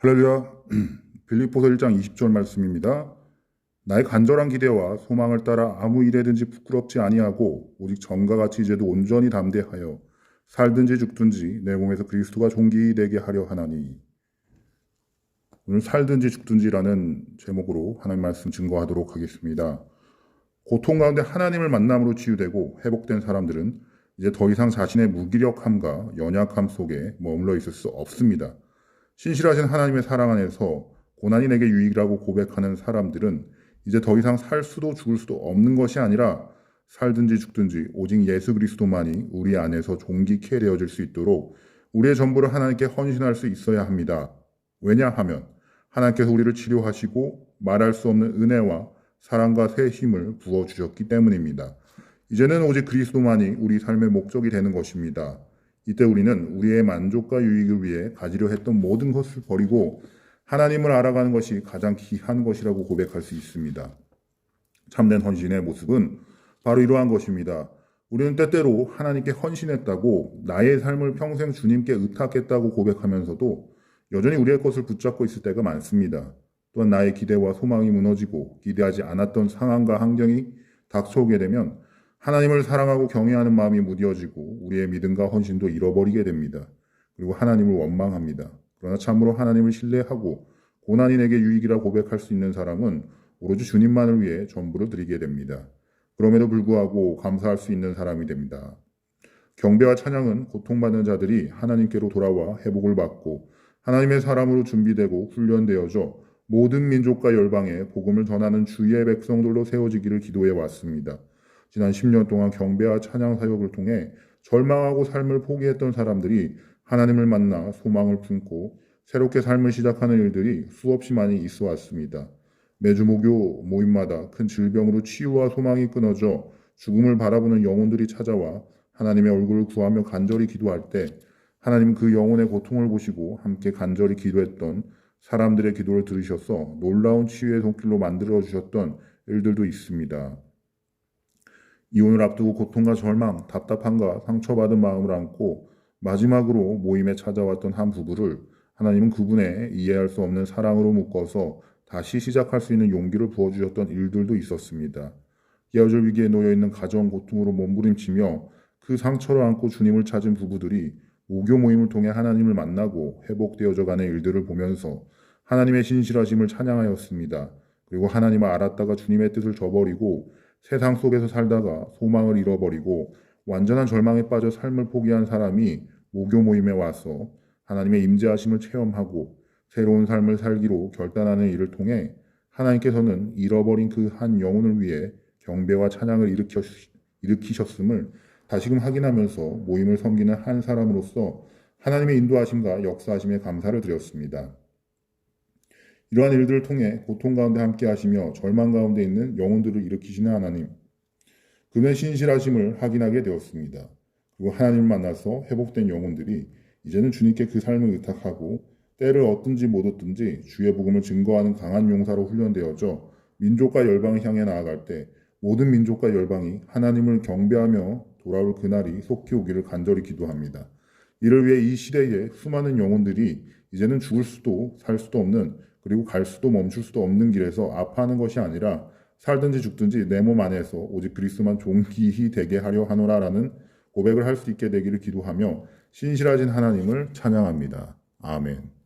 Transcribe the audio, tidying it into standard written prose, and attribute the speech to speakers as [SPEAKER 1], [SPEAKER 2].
[SPEAKER 1] 할렐루야. 빌립보서 1장 20절 말씀입니다. 나의 간절한 기대와 소망을 따라 아무 일에든지 부끄럽지 아니하고 오직 전과 같이 이제도 온전히 담대하여 살든지 죽든지 내 몸에서 그리스도가 존귀되게 하려 하나니. 오늘 살든지 죽든지라는 제목으로 하나님 말씀 증거하도록 하겠습니다. 고통 가운데 하나님을 만남으로 치유되고 회복된 사람들은 이제 더 이상 자신의 무기력함과 연약함 속에 머물러 있을 수 없습니다. 신실하신 하나님의 사랑 안에서 고난이 내게 유익이라고 고백하는 사람들은 이제 더 이상 살 수도 죽을 수도 없는 것이 아니라 살든지 죽든지 오직 예수 그리스도만이 우리 안에서 존귀케 되어질 수 있도록 우리의 전부를 하나님께 헌신할 수 있어야 합니다. 왜냐하면 하나님께서 우리를 치료하시고 말할 수 없는 은혜와 사랑과 새 힘을 부어주셨기 때문입니다. 이제는 오직 그리스도만이 우리 삶의 목적이 되는 것입니다. 이때 우리는 우리의 만족과 유익을 위해 가지려 했던 모든 것을 버리고 하나님을 알아가는 것이 가장 귀한 것이라고 고백할 수 있습니다. 참된 헌신의 모습은 바로 이러한 것입니다. 우리는 때때로 하나님께 헌신했다고 나의 삶을 평생 주님께 의탁했다고 고백하면서도 여전히 우리의 것을 붙잡고 있을 때가 많습니다. 또한 나의 기대와 소망이 무너지고 기대하지 않았던 상황과 환경이 닥쳐오게 되면 하나님을 사랑하고 경외하는 마음이 무뎌지고 우리의 믿음과 헌신도 잃어버리게 됩니다. 그리고 하나님을 원망합니다. 그러나 참으로 하나님을 신뢰하고 고난이 내게 유익이라 고백할 수 있는 사람은 오로지 주님만을 위해 전부를 드리게 됩니다. 그럼에도 불구하고 감사할 수 있는 사람이 됩니다. 경배와 찬양은 고통받는 자들이 하나님께로 돌아와 회복을 받고 하나님의 사람으로 준비되고 훈련되어져 모든 민족과 열방에 복음을 전하는 주의 백성들로 세워지기를 기도해 왔습니다. 지난 10년 동안 경배와 찬양 사역을 통해 절망하고 삶을 포기했던 사람들이 하나님을 만나 소망을 품고 새롭게 삶을 시작하는 일들이 수없이 많이 있어 왔습니다. 매주 목요 모임마다 큰 질병으로 치유와 소망이 끊어져 죽음을 바라보는 영혼들이 찾아와 하나님의 얼굴을 구하며 간절히 기도할 때 하나님은 그 영혼의 고통을 보시고 함께 간절히 기도했던 사람들의 기도를 들으셔서 놀라운 치유의 손길로 만들어 주셨던 일들도 있습니다. 이혼을 앞두고 고통과 절망, 답답함과 상처받은 마음을 안고 마지막으로 모임에 찾아왔던 한 부부를 하나님은 그분의 이해할 수 없는 사랑으로 묶어서 다시 시작할 수 있는 용기를 부어주셨던 일들도 있었습니다. 깨어질 위기에 놓여있는 가정 고통으로 몸부림치며 그 상처를 안고 주님을 찾은 부부들이 모교 모임을 통해 하나님을 만나고 회복되어져가는 일들을 보면서 하나님의 신실하심을 찬양하였습니다. 그리고 하나님을 알았다가 주님의 뜻을 저버리고 세상 속에서 살다가 소망을 잃어버리고 완전한 절망에 빠져 삶을 포기한 사람이 모교 모임에 와서 하나님의 임재하심을 체험하고 새로운 삶을 살기로 결단하는 일을 통해 하나님께서는 잃어버린 그 한 영혼을 위해 경배와 찬양을 일으키셨음을 다시금 확인하면서 모임을 섬기는 한 사람으로서 하나님의 인도하심과 역사하심에 감사를 드렸습니다. 이러한 일들을 통해 고통 가운데 함께 하시며 절망 가운데 있는 영혼들을 일으키시는 하나님, 그분의 신실하심을 확인하게 되었습니다. 그리고 하나님을 만나서 회복된 영혼들이 이제는 주님께 그 삶을 의탁하고 때를 얻든지 못 얻든지 주의 복음을 증거하는 강한 용사로 훈련되어져 민족과 열방을 향해 나아갈 때 모든 민족과 열방이 하나님을 경배하며 돌아올 그날이 속히 오기를 간절히 기도합니다. 이를 위해 이 시대에 수많은 영혼들이 이제는 죽을 수도 살 수도 없는 그리고 갈 수도 멈출 수도 없는 길에서 아파하는 것이 아니라 살든지 죽든지 내 몸 안에서 오직 그리스도만 존귀히 되게 하려 하노라라는 고백을 할 수 있게 되기를 기도하며 신실하신 하나님을 찬양합니다. 아멘.